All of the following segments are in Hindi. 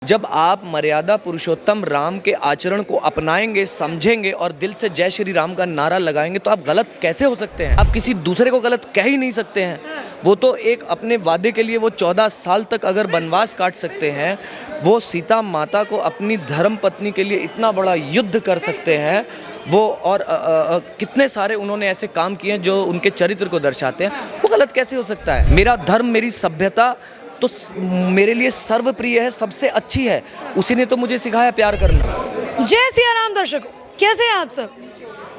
जब आप मर्यादा पुरुषोत्तम राम के आचरण को अपनाएंगे, समझेंगे और दिल से जय श्री राम का नारा लगाएंगे तो आप गलत कैसे हो सकते हैं? आप किसी दूसरे को गलत कह ही नहीं सकते हैं। वो तो एक अपने वादे के लिए वो 14 साल तक अगर वनवास काट सकते हैं, वो सीता माता को अपनी धर्म पत्नी के लिए इतना बड़ा युद्ध कर सकते हैं वो, और कितने सारे उन्होंने ऐसे काम किए हैं जो उनके चरित्र को दर्शाते हैं, वो गलत कैसे हो सकता है? मेरा धर्म, मेरी सभ्यता तो मेरे लिए सर्वप्रिय है, सबसे अच्छी है। उसी ने तो मुझे सिखाया प्यार करना। जय सिया राम दर्शकों, कैसे हैं आप सब?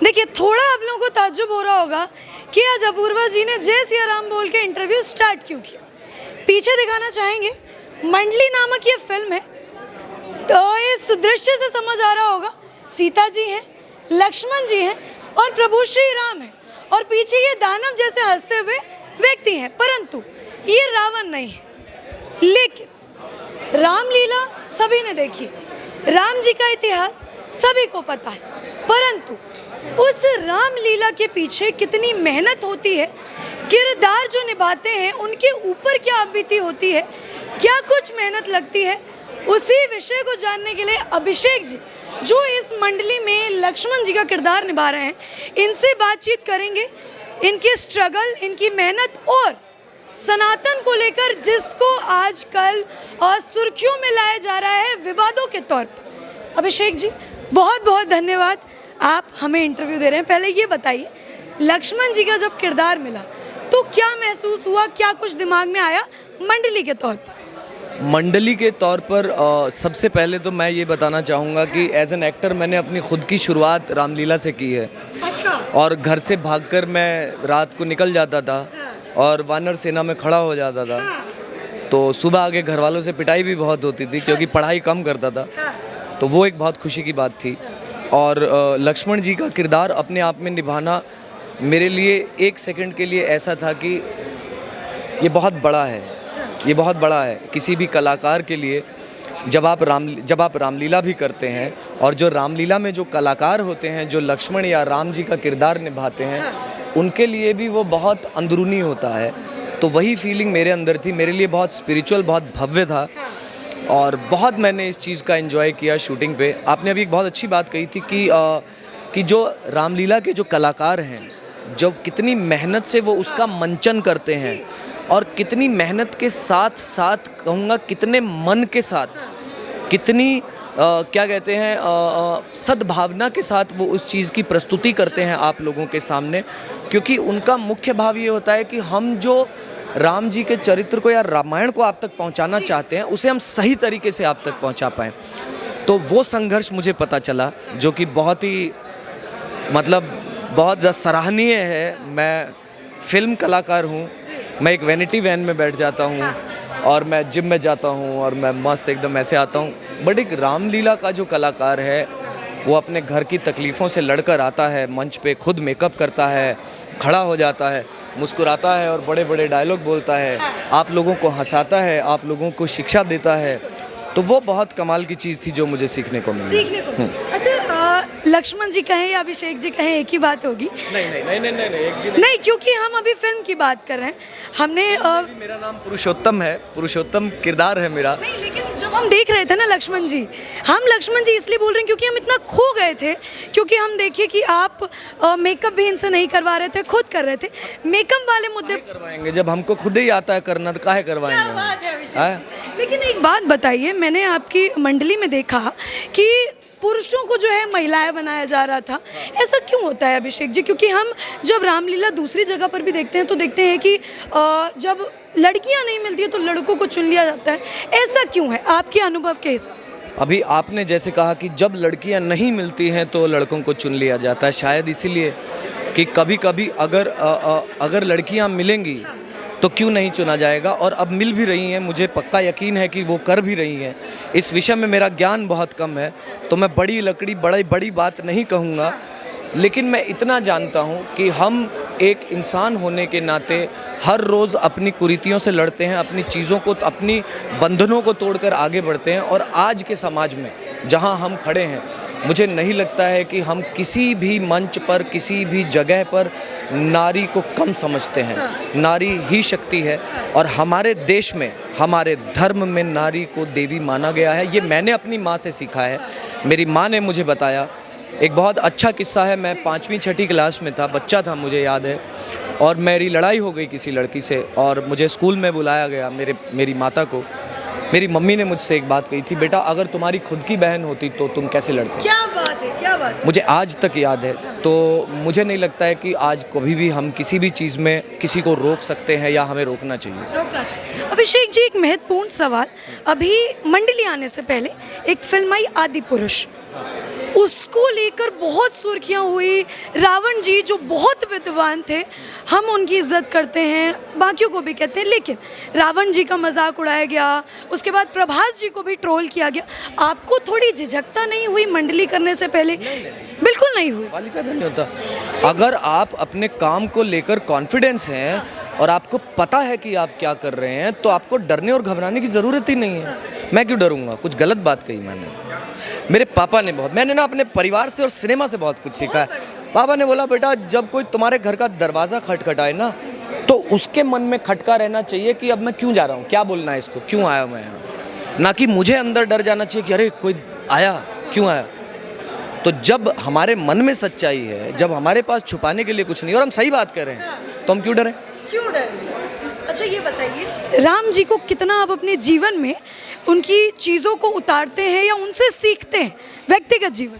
देखिए, थोड़ा आप लोगों को ताज्जुब हो रहा होगा कि आज अपूर्वा जी ने जय सिया राम बोल के इंटरव्यू स्टार्ट क्यों किया। पीछे दिखाना चाहेंगे, मंडली नामक ये फिल्म है, तो इस दृश्य से समझ आ रहा होगा सीता जी हैं, लक्ष्मण जी हैं और प्रभु श्री राम हैं, और पीछे ये दानव जैसे हंसते हुए व्यक्ति हैं। परंतु ये रावण नहीं है। लेकिन रामलीला सभी ने देखी, राम जी का इतिहास सभी को पता है, परंतु उस रामलीला के पीछे कितनी मेहनत होती है, किरदार जो निभाते हैं उनके ऊपर क्या बीती होती है, क्या कुछ मेहनत लगती है, उसी विषय को जानने के लिए अभिषेक जी जो इस मंडली में लक्ष्मण जी का किरदार निभा रहे हैं, इनसे बातचीत करेंगे। इनकी स्ट्रगल, इनकी मेहनत और सनातन को लेकर जिसको आजकल सुर्खियों में लाया जा रहा है विवादों के तौर पर। अभिषेक जी, बहुत बहुत धन्यवाद, आप हमें इंटरव्यू दे रहे हैं। पहले ये बताइए, लक्ष्मण जी का जब किरदार मिला तो क्या महसूस हुआ, क्या कुछ दिमाग में आया मंडली के तौर पर? मंडली के तौर पर सबसे पहले तो मैं ये बताना चाहूँगा कि एज एन एक्टर मैंने अपनी खुद की शुरुआत रामलीला से की है। अच्छा। और घर से भागकर मैं रात को निकल जाता था और वानर सेना में खड़ा हो जाता था। तो सुबह आके घर वालों से पिटाई भी बहुत होती थी क्योंकि पढ़ाई कम करता था, तो वो एक बहुत खुशी की बात थी। और लक्ष्मण जी का किरदार अपने आप में निभाना मेरे लिए एक सेकंड के लिए ऐसा था कि ये बहुत बड़ा है, ये बहुत बड़ा है किसी भी कलाकार के लिए। जब आप रामलीला भी करते हैं और जो रामलीला में जो कलाकार होते हैं, जो लक्ष्मण या राम जी का किरदार निभाते हैं, उनके लिए भी वो बहुत अंदरूनी होता है। तो वही फीलिंग मेरे अंदर थी, मेरे लिए बहुत स्पिरिचुअल, बहुत भव्य था और बहुत मैंने इस चीज़ का एंजॉय किया शूटिंग पे। आपने अभी एक बहुत अच्छी बात कही थी कि जो रामलीला के जो कलाकार हैं, जब कितनी मेहनत से वो उसका मंचन करते हैं और कितनी मेहनत के साथ साथ कहूँगा कितने मन के साथ, कितनी क्या कहते हैं सद्भावना के साथ वो उस चीज़ की प्रस्तुति करते हैं आप लोगों के सामने। क्योंकि उनका मुख्य भाव ये होता है कि हम जो राम जी के चरित्र को या रामायण को आप तक पहुंचाना चाहते हैं, उसे हम सही तरीके से आप तक पहुंचा पाएँ। तो वो संघर्ष मुझे पता चला, जो कि बहुत ही बहुत सराहनीय है। मैं फिल्म कलाकार हूँ, मैं एक वैनिटी वैन में बैठ जाता हूँ और मैं जिम में जाता हूँ और मैं मस्त एकदम ऐसे आता हूँ, बट एक रामलीला का जो कलाकार है वो अपने घर की तकलीफ़ों से लड़कर आता है, मंच पे खुद मेकअप करता है, खड़ा हो जाता है, मुस्कुराता है और बड़े बड़े डायलॉग बोलता है, आप लोगों को हंसाता है, आप लोगों को शिक्षा देता है। तो वो बहुत कमाल की चीज़ थी जो मुझे सीखने को मिली। अच्छा, लक्ष्मण जी कहें या अभिषेक जी कहें, एक ही बात होगी? नहीं, एक जी नहीं, क्योंकि हम अभी फिल्म की बात कर रहे हैं। हमने मेरा नाम पुरुषोत्तम है, पुरुषोत्तम किरदार है मेरा। नहीं, लेकिन जब हम देख रहे थे ना लक्ष्मण जी, हम लक्ष्मण जी इसलिए बोल रहे हैं क्योंकि हम इतना खो गए थे, क्योंकि हम देखिए कि आप मेकअप भी इनसे नहीं करवा रहे थे, खुद कर रहे थे। मेकअप वाले मुद्दे करवाएंगे जब हमको खुद ही आता है करना, तो काहे करवाएंगे? क्या बात है अभिषेक। लेकिन एक बात बताइए, मैंने आपकी मंडली में देखा कि पुरुषों को जो है महिलाएं बनाया जा रहा था, ऐसा क्यों होता है अभिषेक जी? क्योंकि हम जब रामलीला दूसरी जगह पर भी देखते हैं तो देखते हैं कि जब लड़कियां नहीं मिलती है तो लड़कों को चुन लिया जाता है, ऐसा क्यों है आपके अनुभव के हिसाब से? अभी आपने जैसे कहा कि जब लड़कियां नहीं मिलती हैं तो लड़कों को चुन लिया जाता है, शायद इसीलिए कि कभी कभी अगर लड़कियां मिलेंगी तो क्यों नहीं चुना जाएगा। और अब मिल भी रही हैं, मुझे पक्का यकीन है कि वो कर भी रही हैं। इस विषय में मेरा ज्ञान बहुत कम है तो मैं बड़ी बात नहीं कहूँगा, लेकिन मैं इतना जानता हूँ कि हम एक इंसान होने के नाते हर रोज़ अपनी कुरीतियों से लड़ते हैं, अपनी चीज़ों को, अपनी बंधनों को तोड़कर आगे बढ़ते हैं। और आज के समाज में जहाँ हम खड़े हैं, मुझे नहीं लगता है कि हम किसी भी मंच पर, किसी भी जगह पर नारी को कम समझते हैं। नारी ही शक्ति है और हमारे देश में, हमारे धर्म में नारी को देवी माना गया है। ये मैंने अपनी माँ से सीखा है, मेरी माँ ने मुझे बताया। एक बहुत अच्छा किस्सा है, मैं 5वीं 6ठी क्लास में था, बच्चा था, मुझे याद है, और मेरी लड़ाई हो गई किसी लड़की से और मुझे स्कूल में बुलाया गया मेरी माता को। मेरी मम्मी ने मुझसे एक बात कही थी, बेटा अगर तुम्हारी खुद की बहन होती तो तुम कैसे लड़ते। क्या बात है, क्या बात है। मुझे आज तक याद है। तो मुझे नहीं लगता है कि आज कभी भी हम किसी भी चीज़ में किसी को रोक सकते हैं या हमें रोकना चाहिए। अभिषेक जी, एक महत्वपूर्ण सवाल। अभी मंडली आने से पहले एक फिल्म आई आदि पुरुष, उसको लेकर बहुत सुर्खियां हुई। रावण जी जो बहुत विद्वान थे, हम उनकी इज्जत करते हैं, बाकियों को भी कहते हैं, लेकिन रावण जी का मजाक उड़ाया गया। उसके बाद प्रभास जी को भी ट्रोल किया गया। आपको थोड़ी झिझकता नहीं हुई मंडली करने से पहले? बिल्कुल नहीं हुई। वाली पैदा नहीं होता। अगर आप अपने काम को लेकर कॉन्फिडेंस हैं और आपको पता है कि आप क्या कर रहे हैं, तो आपको डरने और घबराने की ज़रूरत ही नहीं है। मैं क्यों डरूंगा? कुछ गलत बात कही मैंने? मेरे पापा ने मैंने ना अपने परिवार से और सिनेमा से बहुत कुछ सीखा है। पापा ने बोला, बेटा जब कोई तुम्हारे घर का दरवाज़ा खटखटाए ना, तो उसके मन में खटका रहना चाहिए कि अब मैं क्यों जा रहा हूँ, क्या बोलना है इसको, क्यों आया मैं यहाँ। ना कि मुझे अंदर डर जाना चाहिए कि अरे कोई आया, क्यों आया। तो जब हमारे मन में सच्चाई है, जब हमारे पास छुपाने के लिए कुछ नहीं और हम सही बात कर रहे हैं, तो हम क्यों डरें? क्यों डरें? अच्छा ये बताइए, राम जी को कितना आप अपने जीवन में उनकी चीज़ों को उतारते हैं या उनसे सीखते हैं व्यक्तिगत जीवन?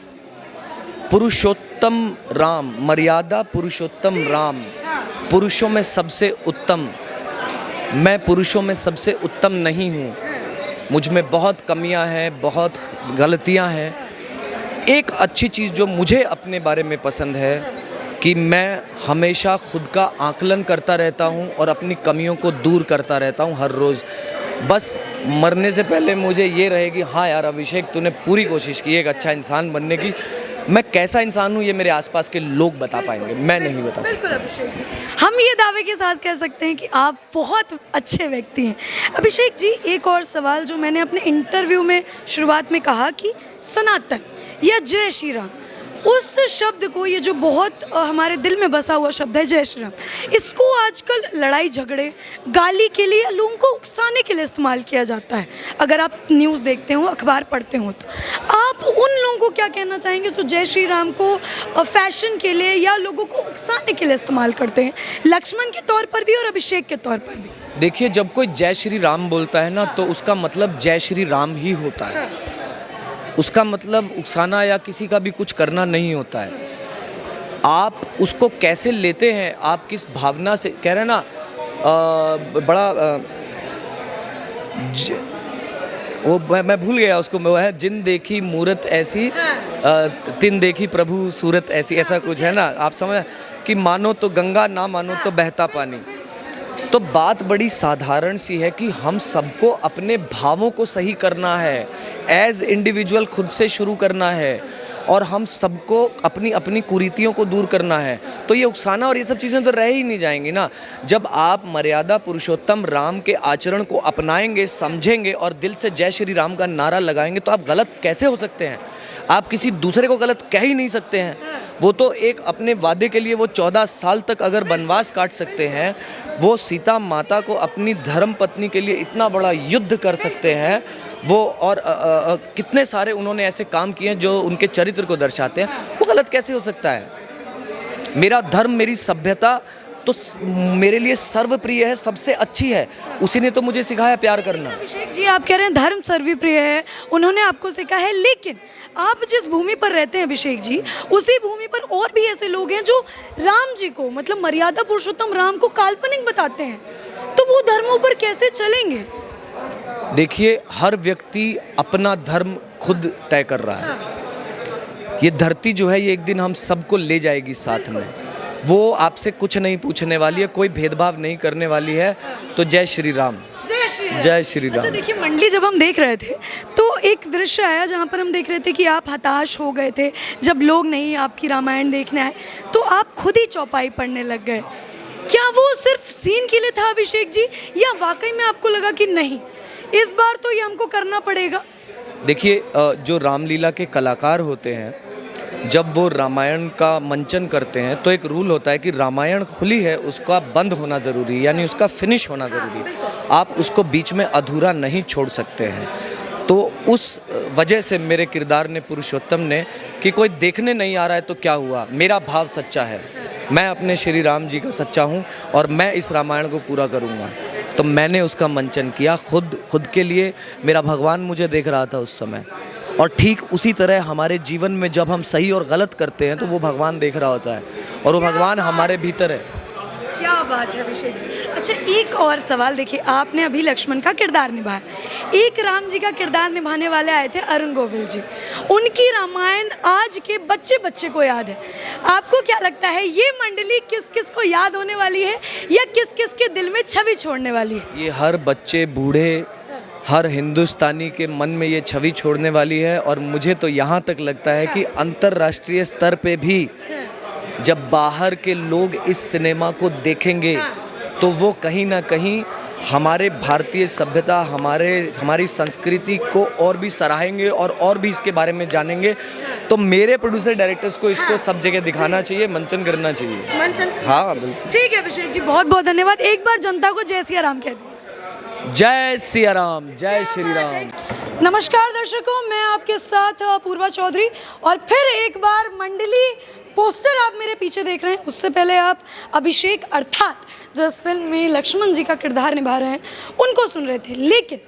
पुरुषोत्तम राम, मर्यादा पुरुषोत्तम राम, पुरुषों में सबसे उत्तम। मैं पुरुषों में सबसे उत्तम नहीं हूँ, मुझ में बहुत कमियाँ हैं, बहुत गलतियाँ हैं। एक अच्छी चीज़ जो मुझे अपने बारे में पसंद है कि मैं हमेशा खुद का आकलन करता रहता हूँ और अपनी कमियों को दूर करता रहता हूँ हर रोज़। बस मरने से पहले मुझे ये रहेगी, हाँ यार अभिषेक तूने पूरी कोशिश की एक अच्छा इंसान बनने की। मैं कैसा इंसान हूँ ये मेरे आसपास के लोग बता पाएंगे, मैं नहीं बता सकता। बिल्कुल अभिषेक जी, हम ये दावे के साथ कह सकते हैं कि आप बहुत अच्छे व्यक्ति हैं। अभिषेक जी, एक और सवाल जो मैंने अपने इंटरव्यू में शुरुआत में कहा कि सनातन या जय श्री राम, उस शब्द को, ये जो बहुत हमारे दिल में बसा हुआ शब्द है जय श्री राम, इसको आजकल लड़ाई झगड़े, गाली के लिए, लोगों को उकसाने के लिए इस्तेमाल किया जाता है। अगर आप न्यूज़ देखते हो, अखबार पढ़ते हो, तो आप उन लोगों को क्या कहना चाहेंगे जो जय श्री राम को फैशन के लिए या लोगों को उकसाने के लिए इस्तेमाल करते हैं, लक्ष्मण के तौर पर भी और अभिषेक के तौर पर भी? देखिए, जब कोई जय श्री राम बोलता है ना, तो उसका मतलब जय श्री राम ही होता है। उसका मतलब उकसाना या किसी का भी कुछ करना नहीं होता है। आप उसको कैसे लेते हैं, आप किस भावना से कह रहे हैं ना, वो मैं भूल गया उसको, वो है जिन देखी मूरत ऐसी, तिन देखी प्रभु सूरत ऐसी, ऐसा कुछ है ना, आप समझ कि मानो तो गंगा, ना मानो तो बहता पानी। तो बात बड़ी साधारण सी है कि हम सबको अपने भावों को सही करना है, एज इंडिविजुअल खुद से शुरू करना है, और हम सबको अपनी अपनी कुरीतियों को दूर करना है। तो ये उकसाना और ये सब चीज़ें तो रह ही नहीं जाएंगी ना। जब आप मर्यादा पुरुषोत्तम राम के आचरण को अपनाएंगे, समझेंगे और दिल से जय श्री राम का नारा लगाएंगे, तो आप गलत कैसे हो सकते हैं? आप किसी दूसरे को गलत कह ही नहीं सकते हैं। वो तो एक अपने वादे के लिए वो 14 साल तक अगर वनवास काट सकते हैं, वो सीता माता को अपनी धर्म पत्नी के लिए इतना बड़ा युद्ध कर सकते हैं, वो और कितने सारे उन्होंने ऐसे काम किए हैं जो उनके चरित्र को दर्शाते हैं, वो गलत कैसे हो सकता है? मेरा धर्म, मेरी सभ्यता तो मेरे लिए सर्वप्रिय है, सबसे अच्छी है। उसी ने तो मुझे सिखाया प्यार करना। अभिषेक जी, आप कह रहे हैं धर्म सर्वप्रिय है, उन्होंने आपको सिखाया है, लेकिन आप जिस भूमि पर रहते हैं अभिषेक जी, उसी भूमि पर और भी ऐसे लोग हैं जो राम जी को, मतलब मर्यादा पुरुषोत्तम राम को काल्पनिक बताते हैं, तो वो धर्मों पर कैसे चलेंगे? देखिए, हर व्यक्ति अपना धर्म खुद तय कर रहा है। ये धरती जो है, ये एक दिन हम सबको ले जाएगी साथ में। वो आपसे कुछ नहीं पूछने वाली है, कोई भेदभाव नहीं करने वाली है। तो जय श्री राम, जय श्री राम। जय श्री राम। अच्छा देखिए, मंडली जब हम देख रहे थे तो एक दृश्य आया जहाँ पर हम देख रहे थे कि आप हताश हो गए थे जब लोग नहीं आपकी रामायण देखने आए, तो आप खुद ही चौपाई पढ़ने लग गए। क्या वो सिर्फ सीन के लिए था अभिषेक जी, या वाकई में आपको लगा कि नहीं, इस बार तो ये हमको करना पड़ेगा? देखिए जो रामलीला के कलाकार होते हैं जब वो रामायण का मंचन करते हैं तो एक रूल होता है कि रामायण खुली है उसका बंद होना ज़रूरी है, यानी उसका फिनिश होना ज़रूरी है। आप उसको बीच में अधूरा नहीं छोड़ सकते हैं। तो उस वजह से मेरे किरदार ने, पुरुषोत्तम ने, कि कोई देखने नहीं आ रहा है तो क्या हुआ, मेरा भाव सच्चा है, मैं अपने श्री राम जी का सच्चा हूँ और मैं इस रामायण को पूरा करूँगा। तो मैंने उसका मंचन किया खुद के लिए। मेरा भगवान मुझे देख रहा था उस समय, और ठीक उसी तरह हमारे जीवन में जब हम सही और गलत करते हैं तो वो भगवान देख रहा होता है, और वो भगवान हमारे भीतर है। क्या बात है अभिषेक जी। अच्छा, एक और सवाल, देखिए आपने अभी लक्ष्मण का किरदार निभाया, एक राम जी का किरदार निभाने वाले आए थे अरुण गोविल जी। उनकी रामायण आज के बच्चे बच्चे को याद है। आपको क्या लगता है ये मंडली किस किस को याद होने वाली है, या किस किस के दिल में छवि छोड़ने वाली है? ये हर बच्चे, बूढ़े, हर हिंदुस्तानी के मन में ये छवि छोड़ने वाली है। और मुझे तो यहाँ तक लगता है कि अंतर्राष्ट्रीय स्तर पे भी जब बाहर के लोग इस सिनेमा को देखेंगे तो वो कहीं ना कहीं हमारे भारतीय सभ्यता, हमारी संस्कृति को और भी सराहेंगे और भी इसके बारे में जानेंगे। तो मेरे प्रोड्यूसर डायरेक्टर्स को इसको सब जगह दिखाना चाहिए, मंचन करना चाहिए। मंचन, हाँ बिल्कुल। ठीक है अभिषेक जी, बहुत बहुत धन्यवाद। एक बार जनता को जय सिया राम कह दीजिए। जय सिया राम, जय श्री राम। नमस्कार दर्शकों, मैं आपके साथ पूर्वा चौधरी, और फिर एक बार मंडली पोस्टर आप मेरे पीछे देख रहे हैं। उससे पहले आप अभिषेक अर्थात जो इस फिल्म में लक्ष्मण जी का किरदार निभा रहे हैं उनको सुन रहे थे। लेकिन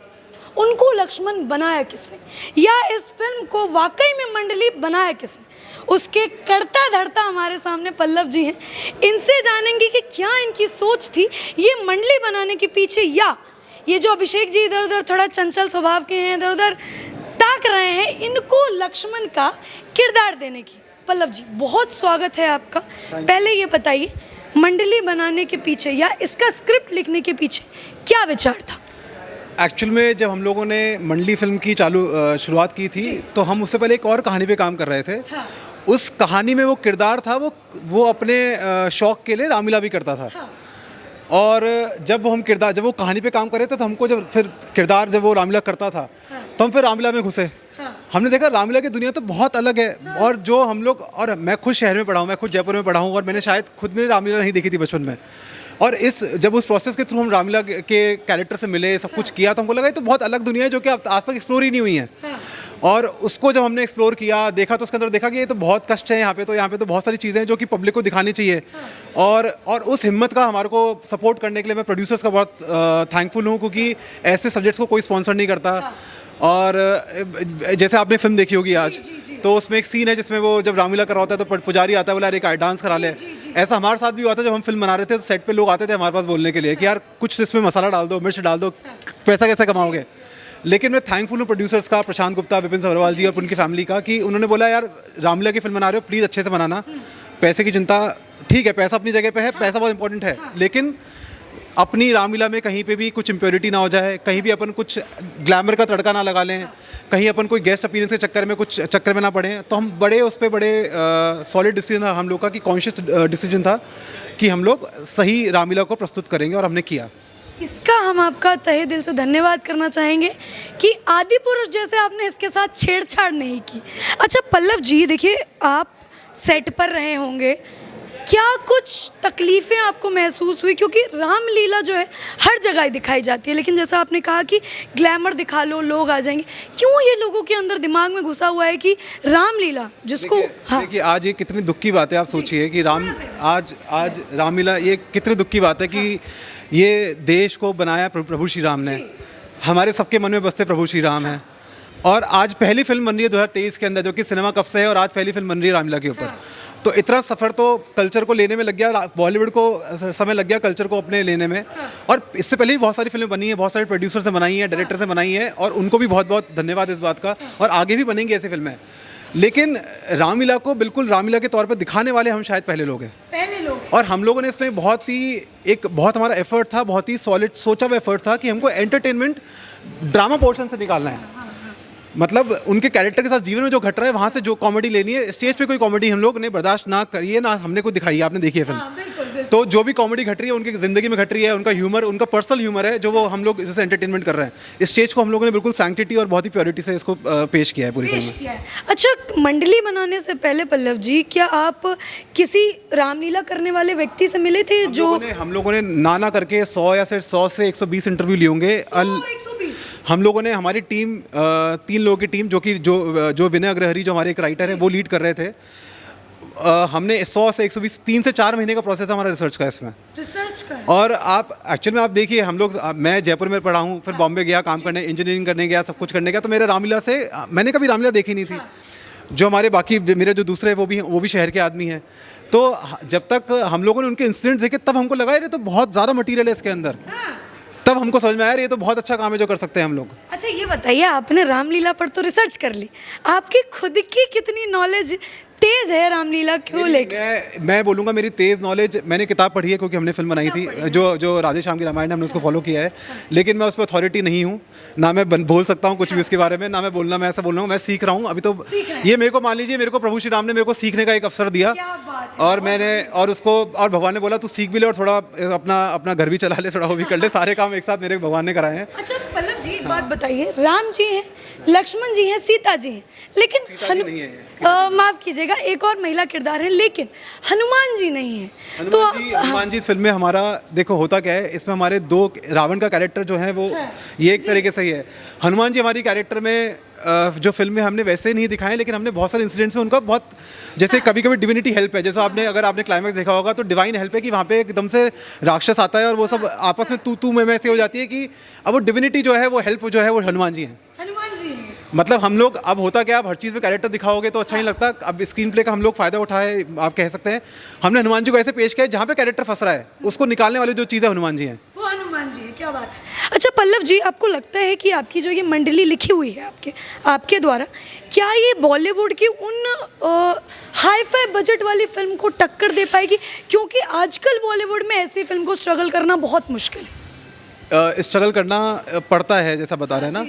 उनको लक्ष्मण बनाया किसने, या इस फिल्म को वाकई में मंडली बनाया किसने, उसके करता धरता हमारे सामने पल्लव जी हैं। इनसे जानेंगे कि क्या इनकी सोच थी ये मंडली बनाने के पीछे, या ये जो अभिषेक जी इधर उधर थोड़ा चंचल स्वभाव के हैं, इधर उधर ताक रहे हैं, इनको लक्ष्मण का किरदार देने की। पल्लव जी, बहुत स्वागत है आपका। पहले ये बताइए, मंडली बनाने के पीछे या इसका स्क्रिप्ट लिखने के पीछे क्या विचार था? एक्चुअल में जब हम लोगों ने मंडली फिल्म की शुरुआत की थी तो हम उससे पहले एक और कहानी पे काम कर रहे थे। हाँ। उस कहानी में वो किरदार था, वो अपने शौक के लिए रामलीला भी करता था। हाँ। और जब वो कहानी पे काम कर रहे थे तो हमको जब फिर किरदार जब वो रामलीला करता था तो हम फिर रामलीला में घुसे। हमने देखा रामलीला की दुनिया तो बहुत अलग है। और जो हम लोग, और मैं खुद शहर में पढ़ा हूँ, मैं खुद जयपुर में पढ़ा हूँ, और मैंने शायद खुद में रामलीला नहीं देखी थी बचपन में। और जब उस प्रोसेस के थ्रू हम रामलीला के कैरेक्टर से मिले, सब कुछ किया, तो हमको लगा ये तो बहुत अलग दुनिया है जो कि आज तक एक्सप्लोर ही नहीं हुई है। और उसको जब हमने एक्सप्लोर किया, देखा, तो उसके अंदर देखा कि ये तो बहुत कष्ट है यहाँ पे तो बहुत सारी चीज़ें हैं जो कि पब्लिक को दिखानी चाहिए। और उस हिम्मत का हमारे को सपोर्ट करने के लिए मैं प्रोड्यूसर्स का बहुत थैंकफुल हूँ, क्योंकि ऐसे सब्जेक्ट्स को कोई स्पॉन्सर नहीं करता। और जैसे आपने फिल्म देखी होगी आज, तो उसमें एक सीन है जिसमें वो जब रामलीला कर रहा होता है तो पुजारी आता है, बोला अरे डांस करा ले। ऐसा हमारे साथ भी हुआ था जब हम फिल्म बना रहे थे, तो सेट पे लोग आते थे हमारे पास बोलने के लिए कि यार कुछ इसमें मसाला डाल दो, मिर्च डाल दो, पैसा कैसे कमाओगे। लेकिन मैं थैंकफुल हूँ प्रोड्यूसर्स का, प्रशांत गुप्ता, विपिन सब्रवाल जी और उनकी फैमिली का, कि उन्होंने बोला यार रामलीला की फिल्म बना रहे हो, प्लीज़ अच्छे से बनाना, पैसे की चिंता ठीक है, पैसा अपनी जगह पे है, पैसा बहुत इंपॉर्टेंट है, लेकिन अपनी रामलीला में कहीं पे भी कुछ इम्प्योरिटी ना हो जाए, कहीं भी अपन कुछ ग्लैमर का तड़का ना लगा लें, कहीं अपन कोई गेस्ट अपीयरेंस के चक्कर में कुछ चक्कर में ना पड़े। तो हम उस पर बड़े सॉलिड डिसीजन हम लोग का, कि कॉन्शियस डिसीजन था कि हम लोग सही रामलीला को प्रस्तुत करेंगे, और हमने किया। इसका हम आपका तहे दिल से धन्यवाद करना चाहेंगे कि आदि पुरुष जैसे आपने इसके साथ छेड़छाड़ नहीं की। अच्छा पल्लव जी, देखिए आप सेट पर रहे होंगे, क्या कुछ तकलीफ़ें आपको महसूस हुई? क्योंकि रामलीला जो है हर जगह ही दिखाई जाती है, लेकिन जैसा आपने कहा कि ग्लैमर दिखा लो लोग आ जाएंगे, क्यों ये लोगों के अंदर दिमाग में घुसा हुआ है कि रामलीला जिसको देखिए आज ये कितनी दुख की बात है, आप सोचिए कि आज रामलीला, ये कितनी दुख की बात है कि ये देश को बनाया प्रभु श्री राम ने, हमारे सबके मन में बसते प्रभु श्री राम हैं, और आज पहली फिल्म बन रही है 2023 के अंदर, जो कि सिनेमा कब से है, और आज पहली फिल्म बन रही है रामलीला के ऊपर। तो इतना सफ़र तो कल्चर को लेने में लग गया, बॉलीवुड को समय लग गया कल्चर को अपने लेने में। और इससे पहले भी बहुत सारी फिल्में बनी हैं, बहुत सारे प्रोड्यूसर से बनाई हैं, डायरेक्टर से बनाई हैं, और उनको भी बहुत बहुत धन्यवाद इस बात का, और आगे भी बनेंगी ऐसी फिल्में। लेकिन रामलीला को बिल्कुल रामलीला के तौर पर दिखाने वाले हम शायद पहले लोग हैं। और हम लोगों ने इसमें बहुत हमारा एफर्ट था, बहुत ही सॉलिड सोचा हुआ एफर्ट था कि हमको एंटरटेनमेंट ड्रामा पोर्शन से निकालना है। मतलब उनके कैरेक्टर के साथ जीवन में जो घट रहा है वहाँ से जो कॉमेडी लेनी है, स्टेज पे कोई कॉमेडी हम लोग ने बर्दाश्त ना करिए, ना हमने कोई दिखाई है, आपने देखी है फिल्म। तो जो भी कॉमेडी घट रही है उनकी ज़िंदगी में घट रही है, उनका ह्यूमर, उनका पर्सनल ह्यूमर है जो वो हम लोग जैसे एंटरटेनमेंट कर रहे हैं। इस स्टेज को हम लोगों ने बिल्कुल सैंक्टिटी और बहुत ही प्योरिटी से इसको पेश किया है पूरी फिल्म पेश में। किया है। अच्छा, मंडली बनाने से पहले पल्लव जी, क्या आप किसी रामलीला करने वाले व्यक्ति से मिले थे जो हम लोगों ने ना करके 100 या फिर 100 से 120 इंटरव्यू लिए होंगे। 120? हम लोगों ने, हमारी टीम 3 लोगों की टीम जो विनय अग्रहरी जो हमारे एक राइटर है वो लीड कर रहे थे। हमने 100 से 120 3 से 4 महीने का प्रोसेस है हमारा रिसर्च का इसमें। रिसर्च का? और आप एक्चुअल में आप देखिए, हम लोग, मैं जयपुर में पढ़ा हूँ, फिर बॉम्बे गया काम करने, इंजीनियरिंग करने गया, सब कुछ करने गया, तो मेरे रामलीला से मैंने कभी रामलीला देखी नहीं थी। जो हमारे बाकी मेरे जो दूसरे वो भी शहर के आदमी हैं। तो जब तक हम लोगों ने उनके इंसिडेंट्स देखे तब हमको लगा यार ये तो बहुत ज़्यादा मटीरियल है इसके अंदर। तब हमको समझ में आया ये तो बहुत अच्छा काम है जो कर सकते हैं हम लोग। अच्छा, ये बताइए, आपने रामलीला पर तो रिसर्च कर ली, आपकी खुद की कितनी नॉलेज तेज है रामलीला को लेकर? मैं बोलूँगा मेरी तेज़ नॉलेज, मैंने किताब पढ़ी है क्योंकि हमने फिल्म बनाई थी, जो राधे श्याम की रामायण है, हमने उसको फॉलो किया है। लेकिन मैं उस पर अथॉरिटी नहीं हूँ, ना मैं बोल सकता हूँ कुछ भी उसके बारे में, ना मैं बोलना, मैं ऐसा बोल रहा हूँ, मैं सीख रहा हूँ अभी। तो ये मेरे को, मान लीजिए, मेरे को प्रभु श्री राम ने मेरे को सीखने का एक अवसर दिया, और मैंने, और उसको, और भगवान ने बोला तू सीख भी ले और थोड़ा अपना घर भी चला ले, थोड़ा वो भी कर ले, सारे काम एक साथ मेरे भगवान ने कराए हैं। अच्छा पल्लव जी, एक बात बताइए, राम जी हैं, लक्ष्मण जी हैं, सीता जी हैं, लेकिन माफ कीजिएगा, एक और महिला किरदार है, लेकिन हनुमान जी नहीं है। हनुमान जी इस फिल्म में हमारा, देखो होता क्या है इसमें, हमारे 2 रावण का कैरेक्टर जो है वो ये एक तरीके से ही है। हनुमान जी हमारी कैरेक्टर में जो फिल्म में हमने वैसे नहीं दिखाए, लेकिन हमने बहुत सारे इंसिडेंट्स में उनका बहुत, जैसे कभी कभी डिविनिटी हेल्प है, जैसे अगर आपने क्लाइमैक्स देखा होगा तो डिवाइन हेल्प है कि वहाँ पे एकदम से राक्षस आता है और वो सब आपस में तू मैं से हो जाती है कि अब वो डिविनिटी जो है वो हेल्प जो है वो हनुमान जी हैं। हनुमान जी हैं। मतलब हम लोग, अब होता क्या, आप हर चीज़ में कैरेक्टर दिखाओगे तो अच्छा नहीं लगता। अब स्क्रीन प्ले का हम लोग फ़ायदा उठाए, आप कह सकते हैं। हमने हनुमान जी को ऐसे पेश किया है जहाँ पे कैरेक्टर फंस रहा है उसको निकालने वाली जो चीज़ें हनुमान जी हैं, वो हनुमान जी है। क्या बात है। अच्छा पल्लव जी, आपको लगता है कि आपकी जो ये मंडली लिखी हुई है आपके द्वारा, क्या ये बॉलीवुड की उन हाई फाई बजट वाली फिल्म को टक्कर दे पाएगी? क्योंकि आजकल बॉलीवुड में ऐसी फिल्म को स्ट्रगल करना बहुत मुश्किल है। स्ट्रगल करना पड़ता है, जैसा बता रहे हैं ना।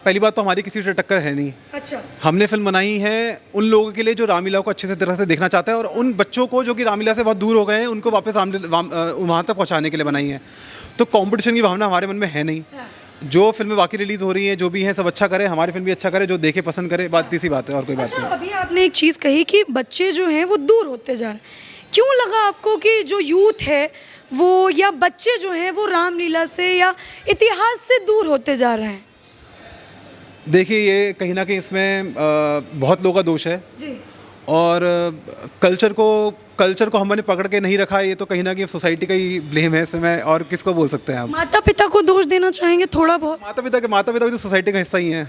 पहली बात तो हमारी किसी से टक्कर है नहीं। अच्छा। हमने फिल्म बनाई है उन लोगों के लिए जो रामलीला को अच्छे से तरह से देखना चाहते हैं, और उन बच्चों को जो कि रामलीला से बहुत दूर हो गए हैं उनको वापस वहाँ तक पहुँचाने के लिए बनाई है। तो कंपटीशन की भावना हमारे मन में है नहीं। जो फिल्में बाकी रिलीज हो रही हैं, जो भी हैं, सब अच्छा करे, हमारी फिल्म भी अच्छा करे, जो देखे पसंद करे, बात तीसरी बात है, और कोई बात अच्छा, नहीं। अभी आपने एक चीज़ कही कि बच्चे जो हैं वो दूर होते जा रहे हैं। क्यों लगा आपको कि जो यूथ है वो, या बच्चे जो हैं वो रामलीला से या इतिहास से दूर होते जा रहे हैं? देखिए, ये कहीं ना कहीं इसमें बहुत लोगों का दोष है जी। और कल्चर को हमने पकड़ के नहीं रखा, ये तो कहीं ना कहीं सोसाइटी का ही ब्लेम है इसमें। मैं और किसको बोल सकते हैं आप? माता पिता को दोष देना चाहेंगे थोड़ा बहुत? माता पिता भी तो सोसाइटी का हिस्सा ही है।